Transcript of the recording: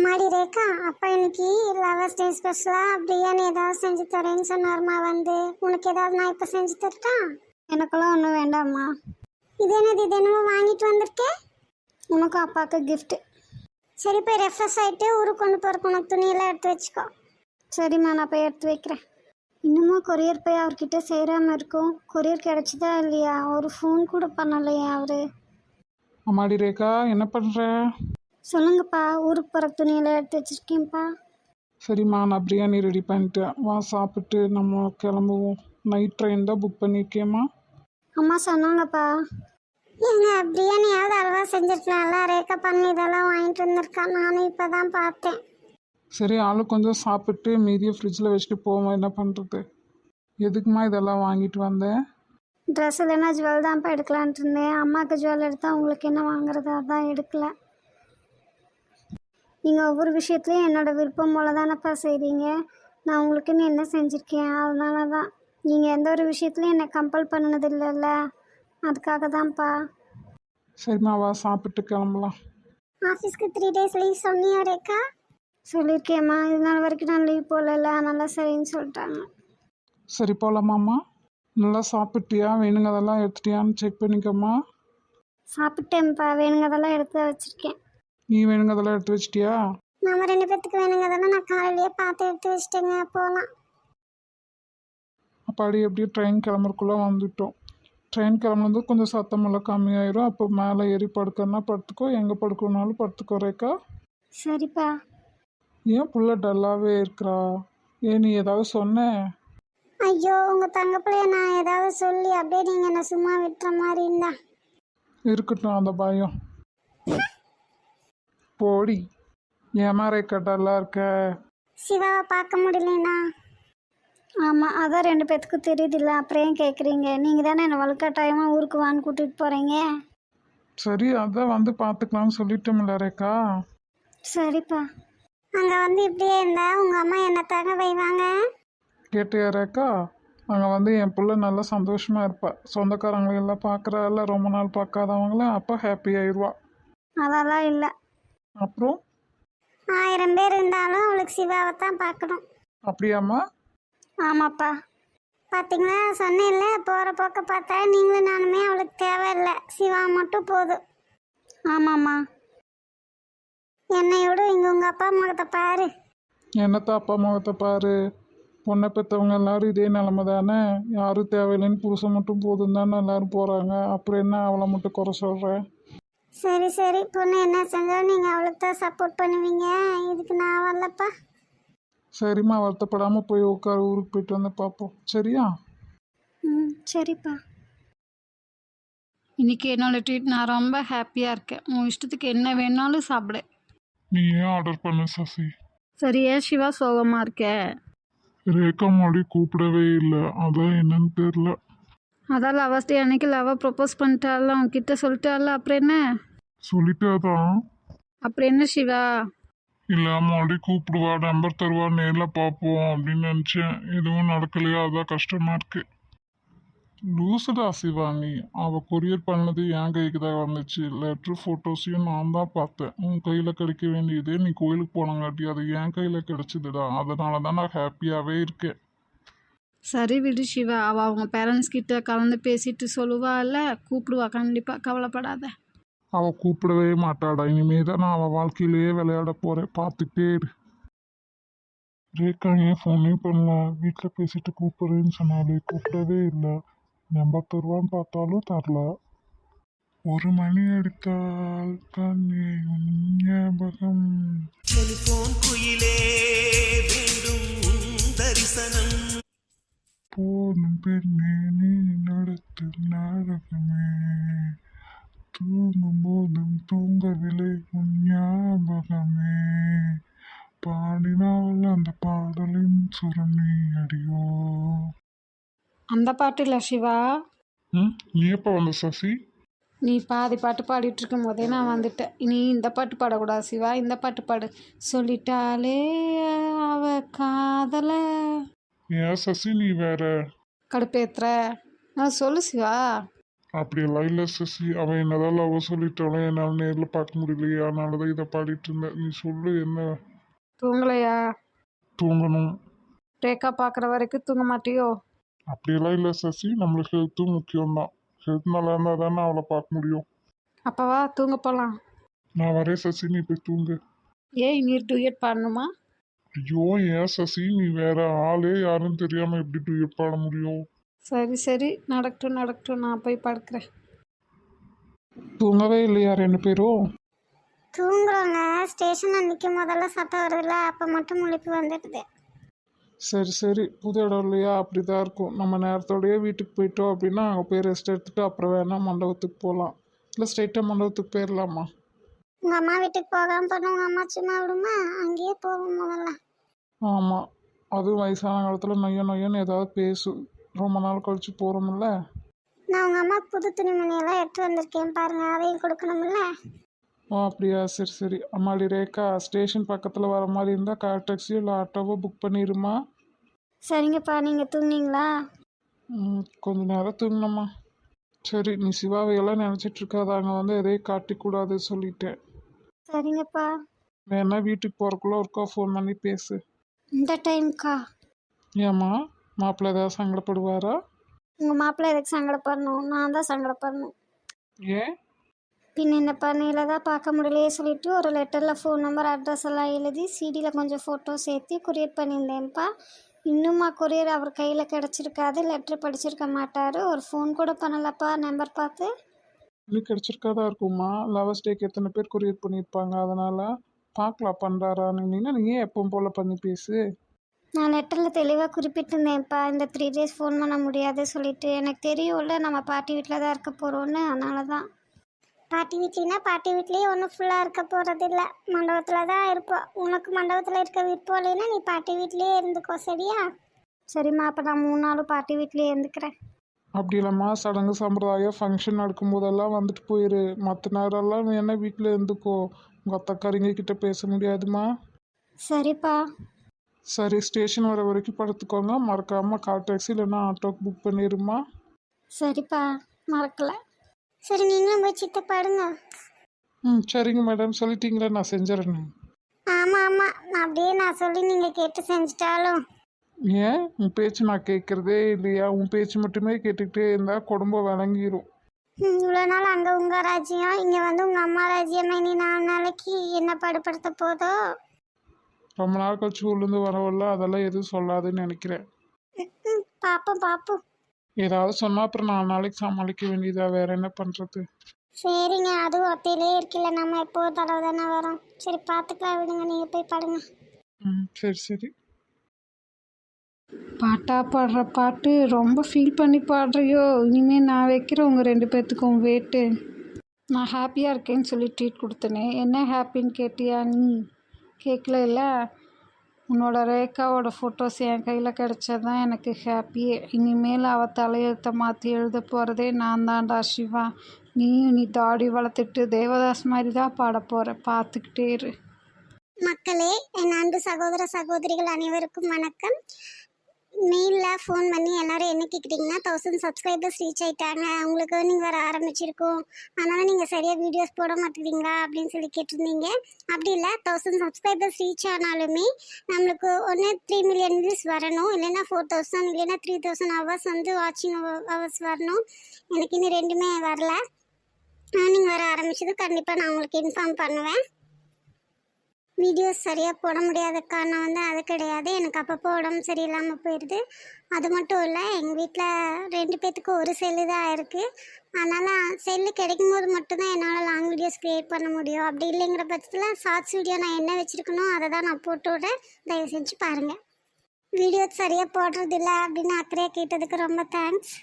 அம்மாடி ரேக்கா, அப்பா இன்னைக்கு லவர்ஸ் டே ஸ்பெஷலாக பிரியாணி ஏதாவது செஞ்சு தரேன்னு சொன்னார்மா. வந்து உனக்கு ஏதாவது நான் இப்போ செஞ்சு தரட்டா? எனக்கெல்லாம் ஒன்றும் வேண்டாம்மா. இது என்னது, இது என்னமோ வாங்கிட்டு வந்திருக்கேன். உனக்கும் அப்பாவுக்கு கிஃப்ட்டு. சரி, போய் ரெஃப்ரெஷ் ஆகிட்டு ஊருக்கு கொண்டு போகிறக்கு உனக்கு துணியெல்லாம் எடுத்து வச்சுக்கோ. சரிம்மா, நான் போய் எடுத்து வைக்கிறேன். இன்னமும் கொரியர் போய் அவர்கிட்ட சேராமல் இருக்கும். கொரியர் கிடச்சிதா இல்லையா? ஒரு ஃபோன் கூட பண்ணலையா அவரு? அம்மாடி ரேகா, என்ன பண்ணுற? சொல்லுங்கப்பா. ஊருக்கு போகிற துணியெல்லாம் எடுத்து வச்சுருக்கேன்ப்பா. சரிம்மா, நான் பிரியாணி ரெடி பண்ணிட்டேன். வா சாப்பிட்டு நம்ம கிளம்புவோம். நைட் ட்ரெயின் தான் புக் பண்ணியிருக்கேம்மா. அம்மா சொன்னாங்கப்பா. ஏங்க, பிரியாணியாவது அல்வா செஞ்சிருக்கலாம்ல. ரேக்கா பண்ணி இதெல்லாம் வாங்கிட்டு வந்திருக்கா. நானும் இப்போ தான் பார்த்தேன். சரி, ஆளு கொஞ்சம் சாப்பிட்டு மீதியை ஃப்ரிட்ஜில் வச்சுட்டு போவோம். என்ன பண்ணுறது? எதுக்குமா இதெல்லாம் வாங்கிட்டு வந்தேன்? ட்ரெஸ் இல்லைன்னா ஜுவல் தான்ப்பா எடுக்கலான்ட்டு இருந்தேன். அம்மாவுக்கு ஜுவல் எடுத்தால் உங்களுக்கு என்ன வாங்குறது, அதான் எடுக்கல. நீங்கள் ஒவ்வொரு விஷயத்துலையும் என்னோடய விருப்பம் போல தானேப்பா செய்கிறீங்க. நான் உங்களுக்குன்னு என்ன செஞ்சுருக்கேன், அதனால தான். நீங்கள் எந்த ஒரு விஷயத்துலையும் என்னை கம்பல் பண்ணினது இல்லைல்ல, அதுக்காக தான்ப்பா. சரிம்மா, வா சாப்பிட்டு கிளம்பலாம். ஆஃபீஸ்க்கு 3 days லீவ் சொன்னியா ரேக்கா? சொல்லியிருக்கேம்மா. இது நாள் வரைக்கும் நான் லீவ் போடல, நல்லா சரின்னு சொல்லிட்டாங்க. சரி போகலாமாம்மா? நல்லா சாப்பிட்டியா? வேணுங்கதெல்லாம் எடுத்துட்டியான்னு செக் பண்ணிக்கம்மா. சாப்பிட்டேன்ப்பா. வேணுங்கதெல்லாம் எடுத்து வச்சுருக்கேன். நீ வேணுங்கதெல்லாம் எடுத்து வச்சிட்டியா? நம்ம 2 பேத்துக்கு வேணுங்கிறதெல்லாம் நான் காலையிலேயே பார்த்து எடுத்து வச்சுட்டேங்க. போகலாம். அப்பாடி எப்படியும் ட்ரெயின் கிளம்புறக்குள்ளே வந்துட்டோம். ட்ரெயின் கிளம்புனது கொஞ்சம் சத்தமெல்லாம் கம்மியாயிரும். அப்போ மேலே ஏறி படுக்கன்னா படுத்துக்கோ, எங்கே படுக்கணுன்னாலும் படுத்துக்கோ ரேக்கா. சரிப்பா. ஏன் புள்ள டல்லாகவே இருக்கிறா? ஏன் நீ ஏதாவது சொன்ன? ஐயோ, உங்கள் தங்க பிள்ளைய நான் ஏதாவது சொல்லி அப்படியே நீங்கள் என்னை சும்மா விட்டுற மாதிரி இருந்தா. இருக்கட்டும் அந்த பயம். போடி. ஏமா ரேக்கா டல்லாக இருக்க? சிவாவை பார்க்க முடியலண்ணா. ஆமாம், அதான் 2 பேத்துக்கும் தெரியுதில்ல, அப்புறம் ஏன் கேட்குறீங்க? நீங்கள் தானே என்னை வலுக்கட்டாயமாக ஊருக்கு வான்னு கூட்டிகிட்டு போகிறீங்க. சரி, அதான் வந்து பார்த்துக்கலாம்னு சொல்லிட்டோம்ல ரேக்கா. சரிப்பா. அங்கே வந்து இப்படியே இருந்தா உங்கள் அம்மா என்ன தங்க வைவாங்க? கேட்டியா ரேக்கா? அங்கே வந்து என் புள்ள நல்லா சந்தோஷமாக இருப்பா. சொந்தக்காரங்களெல்லாம் பார்க்குறால, ரொம்ப நாள் பார்க்காதவங்கள, அப்போ ஹாப்பி ஆயிடுவா. அதெல்லாம் இல்லை. அப்புறம் 1000 பேர் இருந்தாலும் அவளுக்கு சிவாவை தான் பார்க்கணும். அப்படியாம்மா? ஆமாப்பா. பார்த்தீங்களா, சொன்னேன்ல. போகிற போக்க பார்த்தா நீங்களும் நானுமே அவளுக்கு தேவையில்லை. சிவா மட்டும் போதும். ஆமாம்மா. என்னையோட இங்கே உங்கள் அப்பா முகத்தை பாரு. என்னத்த அப்பா முகத்தை பாரு? பொண்ணை பெற்றவங்க எல்லாரும் இதே நிலமை தானே. யாரும் தேவையில்லைன்னு புருஷன் மட்டும் போதும் தானே எல்லாரும் போகிறாங்க. அப்புறம் என்ன அவளை மட்டும் குறை சொல்கிறேன்? சரி சரி, பொண்ணு என்ன செஞ்சாலும் நீங்கள் அவளுக்கு தான் சப்போர்ட் பண்ணுவீங்க. இதுக்கு நான் வரலப்பா. சரிம்மா, வருத்தப்படாமல் போய் உட்காரு. ஊருக்கு போயிட்டு வந்து பார்ப்போம். சரியா? சரிப்பா. இன்றைக்கி என்னோட ட்ரீட், நான் ரொம்ப ஹாப்பியாக இருக்கேன். உன் இஷ்டத்துக்கு என்ன வேணாலும் சாப்பிடு. நீ ஏன் ஆர்டர் பண்ண சசி? சரியா சிவா, சோகமாக இருக்க? ரேக்கா மாடி கூப்பிடவே இல்லை, அதான் என்னன்னு தெரில. அதான் லவர்ஸ் டே அன்னைக்கு லவ் ப்ரப்போஸ் பண்ணிட்டால, அவன்கிட்ட சொல்லிட்டால, அப்புறம் என்ன? சொல்லிட்டாதான். அப்புறம் என்ன சிவா? இல்லை, மாடி கூப்பிடுவா, நம்பர் தருவா, நேரில் பார்ப்போம் அப்படின்னு நினச்சேன். எதுவும் நடக்கலையா, அதான் கஷ்டமாக இருக்கு. லூசுடா சிவானி. அவள் கொரியர் பண்ணது என் கைக்கு தான் வந்துச்சு. லெட்ரு ஃபோட்டோஸையும் நான் தான் பார்த்தேன். உன் கையில் கிடைக்க வேண்டியதே நீ கோயிலுக்கு போனங்காட்டி அது என் கையில் கிடைச்சிதுடா. அதனால தான் நான் ஹாப்பியாகவே இருக்கேன். சரி விடு சிவா, அவள் அவங்க பேரண்ட்ஸ் கிட்ட கலந்து பேசிட்டு சொல்லுவாள்ல, கூப்பிடுவா கண்டிப்பாக, கவலைப்படாத. அவள் கூப்பிடவே மாட்டாடா. இனிமே தான் நான் அவள் வாழ்க்கையிலேயே விளையாட போகிறேன். பார்த்துக்கிட்டே இரு. ரேக்கா ஏன் ஃபோனே பண்ணல? வீட்டில் பேசிட்டு கூப்பிட்றேன்னு சொன்னாலே கூப்பிடவே இல்லை. நம்பர் தருவான்னு பார்த்தாலும் தரல. 1 மணி அடித்தால் கண்ணே உன் ஞாபகம். டெலிபோன் குயிலே வேண்டும் உன் தரிசனம். போதும் பெண்ணே நீ நடத்தும் நாடகமே. தூங்கும் போதும் தூங்கவில்லை உன் ஞாபகமே. பாடினால் அந்த பாடலின் சுரம் நீ அடியோ. அந்த பாட்டு இல்லை சிவா. நீ எப்போ வந்த சசி? நீ பாதி பாட்டு பாடிட்டு இருக்கும் போதே நான் வந்துட்டேன். நீ இந்த பாட்டு பாடக்கூடாது சிவா, இந்த பாட்டு பாடு. சொல்லிட்டாலே அவ காதல. ஏன் சசி நீ வேற? கடுப்பேத்துற. சொல்லு சிவா. அப்படியெல்லாம் இல்லை சசி, அவன் என்னதான் லவ் சொல்லிட்டாலும் என்னால் நேரில் பார்க்க முடியலையே, அதனால தான் இதை பாடிட்டு இருந்தேன். நீ சொல்லு என்ன. தூங்கலையா? தூங்கணும். ரேக்கா பார்க்குற வரைக்கும் தூங்க மாட்டியோ? அப்படியெல்லாம் இல்லை சசி, நம்மளுக்கு ஹெல்த்தும் முக்கியம்தான். ஹெல்த் நல்லா இருந்தால் தானே அவளை பார்க்க முடியும். அப்போவா தூங்க போகலாம். நான் வரேன் சசி, நீ போய் தூங்கு. ஏய் நீ டூயட் பாடணுமா? ஐயோ ஏன் சசி, நீ வேற ஆளே யாருன்னு தெரியாமல் எப்படி டூயட் பாட முடியும்? சரி சரி, நடக்கட்டும் நடக்கட்டும், நான் போய் படுக்கிறேன். தூங்கவே இல்லையா ரெண்டு பேரும்? தூங்குறோங்க. ஸ்டேஷனில் நிற்கும் போதெல்லாம் சத்தம் வருதுல்ல, அப்போ மட்டும் முழிப்பு வந்துடுது. சரி சரி, புது இடம் இல்லையா, அப்படி தான் இருக்கும். நம்ம நேரத்தோடயே வீட்டுக்கு போயிட்டோம் அப்படின்னா அங்கே போய் ரெஸ்ட் எடுத்துகிட்டு அப்புறம் வேணால் மண்டபத்துக்கு போகலாம். இல்லை ஸ்ட்ரைட்டாக மண்டபத்துக்கு போயிடலாமா? உங்கள் அம்மா வீட்டுக்கு போகாமல் போனால் உங்கள் அம்மா சும்மா விடுமா? அங்கேயே போகும் முதல்ல. ஆமாம், அதுவும் வயசான காலத்தில் நொய்ய நொய்யன்னு ஏதாவது பேசு. ரொம்ப நாள் கழிச்சு போகிறோம்ல. நான் உங்கள் அம்மா புது துணிமணியெல்லாம் எடுத்து வந்திருக்கேன் பாருங்க, அதையும் கொடுக்கணும்ல. ஓ அப்படியா, சரி சரி. அம்மாடி ரேக்கா, ஸ்டேஷன் பக்கத்தில் வர மாதிரி இருந்தால் கார் டாக்ஸியோ இல்லை ஆட்டோவோ புக் பண்ணிடுமா? சரிங்கப்பா, நீங்கள் தூங்குனீங்களா? கொஞ்ச நேரம் தூங்கினம்மா. சரி, நீ சிவாவையெல்லாம் நினச்சிட்டு இருக்காத, அங்கே வந்து எதையும் காட்டிக்கூடாது சொல்லிட்டேன். சரிங்கப்பா. வேணா வீட்டுக்கு போகிறக்குள்ள ஒருக்கா ஃபோன் பண்ணி பேசு. இந்த டைம்க்கா? ஏம்மா, மாப்பிள்ளை ஏதாவது சங்கடப்படுவாரா? உங்கள் மாப்பிள்ளை எதுக்கு சங்கடப்படணும்? நான் தான் சங்கடப்படணும். ஏன்? பின் என்னப்பா, நீல தான் பார்க்க முடியலையே சொல்லிட்டு ஒரு லெட்டரில் ஃபோன் நம்பர் அட்ரஸ் எல்லாம் எழுதி சிடியில் கொஞ்சம் ஃபோட்டோ சேர்த்து கொரியர் பண்ணியிருந்தேன்ப்பா. இன்னும்மா கொரியர் அவர் கையில் கிடச்சிருக்காது, லெட்ரு படிச்சிருக்க மாட்டார், ஒரு ஃபோன் கூட பண்ணலப்பா நம்பர் பார்த்து. இன்னும் கிடச்சிருக்காதா இருக்குமா? லவர்ஸ் டேக்கு எத்தனை பேர் கொரியர் பண்ணியிருப்பாங்க, அதனால் பார்க்கலாம் பண்ணுறாரான்னு. நீ ஏன் எப்பவும் போல் பண்ணி பேசு. நான் லெட்டரில் தெளிவாக குறிப்பிட்டிருந்தேன்ப்பா, இந்த 3 days ஃபோன் பண்ண முடியாது சொல்லிட்டு. எனக்கு தெரியும்ல நம்ம பாட்டி வீட்டில் தான் இருக்க போகிறோன்னு, அதனால தான். பாட்டி வீட்லினா பாட்டி வீட்லேயே ஒன்றும் ஃபுல்லாக இருக்க போகிறது இல்லை, மண்டபத்தில் தான் இருப்போம். உனக்கு மண்டபத்தில் இருக்க விருப்பம் இல்லைன்னா நீ பாட்டி வீட்லேயே இருந்துக்கோ, சரியா? சரிம்மா, அப்போ நான் 3 நாளும் பாட்டி வீட்லேயே இருந்துக்கிறேன். அப்படி இல்லைம்மா, சடங்கு சம்பிரதாயம் ஃபங்க்ஷன் நடக்கும்போதெல்லாம் வந்துட்டு போயிரு. மற்ற நேரம்லாம் வேணா வீட்டில் இருந்துக்கோ. உங்கள் அத்தைக்காரிங்க கிட்ட பேச முடியாதுமா. சரிப்பா. சரி, ஸ்டேஷன் வர வரைக்கும் படுத்துக்கோங்க. மறக்காமல் கார் டாக்ஸி இல்லைன்னா ஆட்டோக்கு புக் பண்ணிடுமா. சரிப்பா, மறக்கலை. சரி, நீங்களும் போய் சித்த பாடுங்க. சரிங்க மேடம், சொல்லிட்டீங்களே, நான் செஞ்சிடறேன். ஆமாம் ஆமாம், அப்படியே நான் சொல்லி நீங்கள் கேட்டு செஞ்சிட்டாலும். ஏன் உன் பேச்சு நான் கேட்குறதே இல்லையா? உன் பேச்சு மட்டுமே கேட்டுக்கிட்டே இருந்தால் குடும்பம் விளங்கிடும். இவ்வளோ நாள் அங்கே உங்கள் ராஜ்யம், இங்கே வந்து உங்கள் அம்மா ராஜ்யம். இனி 4 நாளைக்கு என்ன பாடுபடுத்த போதோ. ரொம்ப நாள் கழிச்சு ஊர்லேருந்து வரவில்ல, அதெல்லாம் எதுவும் சொல்லாதுன்னு நினைக்கிறேன். பார்ப்போம் பார்ப்போம். ஏதாவது சொன்னால் அப்புறம் 4 நாளைக்கு சமாளிக்க வேண்டியதா, வேற என்ன பண்ணுறது? சரிங்க, அதுவும் ஒத்தையிலே இருக்கல, நம்ம எப்போ தடவை தானே வரோம். சரி பார்த்துக்கலாம், விடுங்க, நீங்கள் போய் பாடுங்க. சரி சரி. பாட்டா பாடுற பாட்டு ரொம்ப ஃபீல் பண்ணி பாடுறியோ? இனிமேல் நான் வைக்கிறேன் உங்கள் 2 பேர்த்துக்கும் வேட்டு. நான் ஹாப்பியாக இருக்கேன்னு சொல்லி ட்ரீட் கொடுத்தனே, என்ன ஹாப்பின்னு கேட்டியா நீ? கேட்கல இல்லை? உன்னோட ரேக்காவோட ஃபோட்டோஸ் என் கையில் கிடச்சது தான் எனக்கு ஹாப்பியே. இனிமேல் அவள் தலையெழுத்தை மாற்றி எழுத போகிறதே நான் தான்டா சிவா. நீ தாடி வளர்த்துட்டு தேவதாஸ் மாதிரி தான் பாட போகிற, பார்த்துக்கிட்டே இரு. மக்களே, என் அன்பு சகோதர சகோதரிகள் அனைவருக்கும் வணக்கம். மெயிலில் ஃபோன் பண்ணி எல்லோரும் என்ன கேட்குறீங்கன்னா, 1000 சப்ஸ்கிரைபர்ஸ் ரீச் ஆகிட்டாங்க, உங்களுக்கு ஏர்னிங் வர ஆரம்பிச்சிருக்கோம், அதனால் நீங்கள் சரியாக வீடியோஸ் போட மாட்டேங்கிறீங்களா அப்படின்னு சொல்லி கேட்டிருந்தீங்க. அப்படி இல்லை, 1000 சப்ஸ்கிரைபர்ஸ் ரீச் ஆனாலுமே நம்மளுக்கு ஒன்று 3 million வியூஸ் வரணும், இல்லைன்னா 4000, இல்லைன்னா 3000 ஹவர்ஸ் வந்து வாட்சிங் ஹவர்ஸ் வரணும். எனக்கு இன்னும் 2மே வரல. ஏர்னிங் வர ஆரம்பிச்சது கண்டிப்பாக நான் உங்களுக்கு இன்ஃபார்ம் பண்ணுவேன். வீடியோஸ் சரியாக போட முடியாத காரணம் வந்து அது கிடையாது, எனக்கு அப்பப்போ உடம்பு சரியில்லாமல் போயிடுது. அது மட்டும் இல்லை, எங்கள் வீட்டில் 2 பேர்த்துக்கு ஒரு செல்லு தான் இருக்குது. அதனால் செல்லு கிடைக்கும் போது மட்டும்தான் என்னால் லாங் வீடியோஸ் க்ரியேட் பண்ண முடியும். அப்படி இல்லைங்கிற பட்சத்தில் ஷார்ட்ஸ் வீடியோ நான் என்ன வச்சுருக்கணும் அதை தான் நான் போட்டு விட, தயவு செஞ்சு பாருங்கள். வீடியோஸ் சரியாக போடுறதில்ல அப்படின்னு அக்கறையாக கேட்டதுக்கு ரொம்ப தேங்க்ஸ்.